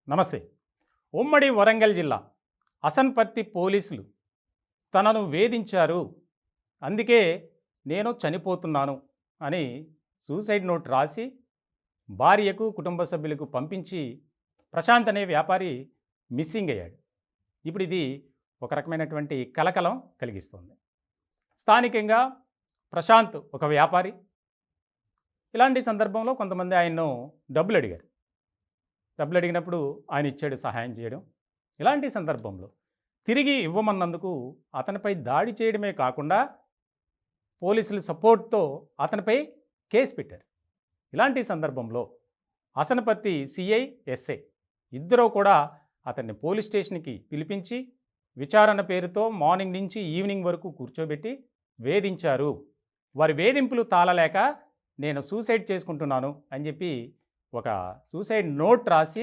నమస్తే. ఉమ్మడి వరంగల్ జిల్లా అసన్పర్తి పోలీసులు తనను వేధించారు, అందుకే నేను చనిపోతున్నాను అని సూసైడ్ నోట్ రాసి భార్యకు కుటుంబ సభ్యులకు పంపించి ప్రశాంత్ అనే వ్యాపారి మిస్సింగ్ అయ్యాడు. ఇప్పుడు ఇది ఒక రకమైనటువంటి కలకలం కలిగిస్తుంది. స్థానికంగా ప్రశాంత్ ఒక వ్యాపారి. ఇలాంటి సందర్భంలో కొంతమంది ఆయన్ను డబ్బులు అడిగారు. డబ్బులు అడిగినప్పుడు ఆయన ఇచ్చాడు, సహాయం చేయడం. ఇలాంటి సందర్భంలో తిరిగి ఇవ్వమన్నందుకు అతనిపై దాడి చేయడమే కాకుండా పోలీసుల సపోర్ట్తో అతనిపై కేసు పెట్టారు. ఇలాంటి సందర్భంలో అసనపర్తి సిఐ, ఎస్ఐ ఇద్దరూ కూడా అతన్ని పోలీస్ స్టేషన్కి పిలిపించి విచారణ పేరుతో మార్నింగ్ నుంచి ఈవినింగ్ వరకు కూర్చోబెట్టి వేధించారు. వారి వేధింపులు తాళలేక నేను సూసైడ్ చేసుకుంటున్నాను అని చెప్పి ఒక సూసైడ్ నోట్ రాసి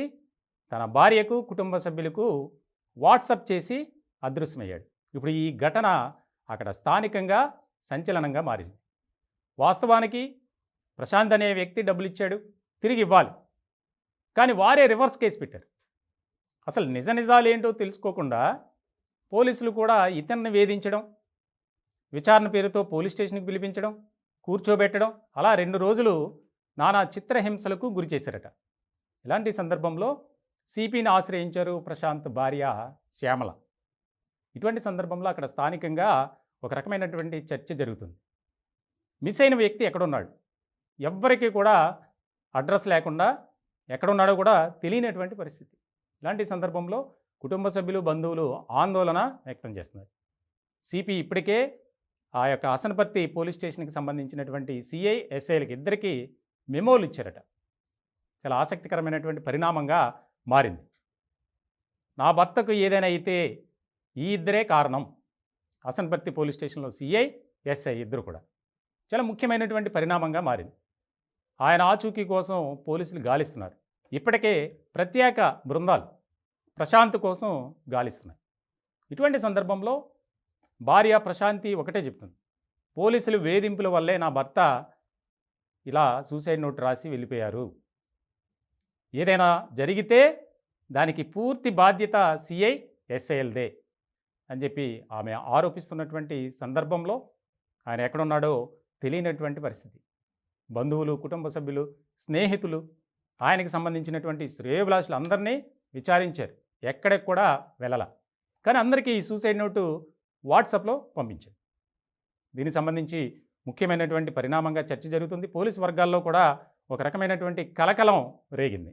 తన భార్యకు కుటుంబ సభ్యులకు వాట్సప్ చేసి అదృశ్యమయ్యాడు. ఇప్పుడు ఈ ఘటన అక్కడ స్థానికంగా సంచలనంగా మారింది. వాస్తవానికి ప్రశాంత్ అనే వ్యక్తి డబ్బులు ఇచ్చాడు, తిరిగి ఇవ్వాలి. కానీ వారే రివర్స్ కేసు పెట్టారు. అసలు నిజ నిజాలు ఏంటో తెలుసుకోకుండా పోలీసులు కూడా ఇతన్ని వేధించడం, విచారణ పేరుతో పోలీస్ స్టేషన్కి పిలిపించడం, కూర్చోబెట్టడం, అలా 2 రోజులు నానా చిత్రహింసలకు గురి చేశారట. ఇలాంటి సందర్భంలో సిపిని ఆశ్రయించారు ప్రశాంత్ భార్య శ్యామల. ఇటువంటి సందర్భంలో అక్కడ స్థానికంగా ఒక రకమైనటువంటి చర్చ జరుగుతుంది. మిస్ అయిన వ్యక్తి ఎక్కడున్నాడు, ఎవ్వరికీ కూడా అడ్రస్ లేకుండా ఎక్కడున్నాడో కూడా తెలియనటువంటి పరిస్థితి. ఇలాంటి సందర్భంలో కుటుంబ సభ్యులు, బంధువులు ఆందోళన వ్యక్తం చేస్తున్నారు. సిపి ఇప్పటికే ఆ యొక్క అసనపర్తి పోలీస్ స్టేషన్కి సంబంధించినటువంటి సిఐ, ఎస్ఐలకి ఇద్దరికీ మెమోలు ఇచ్చారట. చాలా ఆసక్తికరమైనటువంటి పరిణామంగా మారింది. నా భర్తకు ఏదైనా అయితే ఈ ఇద్దరే కారణం. అసన్పర్తి పోలీస్ స్టేషన్లో సిఐ, ఎస్ఐ ఇద్దరు కూడా చాలా ముఖ్యమైనటువంటి పరిణామంగా మారింది. ఆయన ఆచూకీ కోసం పోలీసులు గాలిస్తున్నారు. ఇప్పటికే ప్రత్యేక బృందాలు ప్రశాంత్ కోసం గాలిస్తున్నాయి. ఇటువంటి సందర్భంలో భార్య ప్రశాంతి ఒకటే చెప్తుంది, పోలీసులు వేధింపుల వల్లే నా భర్త ఇలా సూసైడ్ నోట్ రాసి వెళ్ళిపోయారు. ఏదైనా జరిగితే దానికి పూర్తి బాధ్యత సిఐ, ఎస్ఐఎల్దే అని చెప్పి ఆమె ఆరోపిస్తున్నటువంటి సందర్భంలో ఆయన ఎక్కడున్నాడో తెలియనటువంటి పరిస్థితి. బంధువులు, కుటుంబ సభ్యులు, స్నేహితులు, ఆయనకి సంబంధించినటువంటి శ్రేయోభిలాషులు అందరినీ విచారించారు. ఎక్కడికి కూడా వెళ్ళాల. కానీ అందరికీ ఈ సూసైడ్ నోటు వాట్సాప్లో పంపించారు. దీనికి సంబంధించి ముఖ్యమైనటువంటి పరిణామంగా చర్చ జరుగుతుంది. పోలీసు వర్గాల్లో కూడా ఒక రకమైనటువంటి కలకలం రేగింది.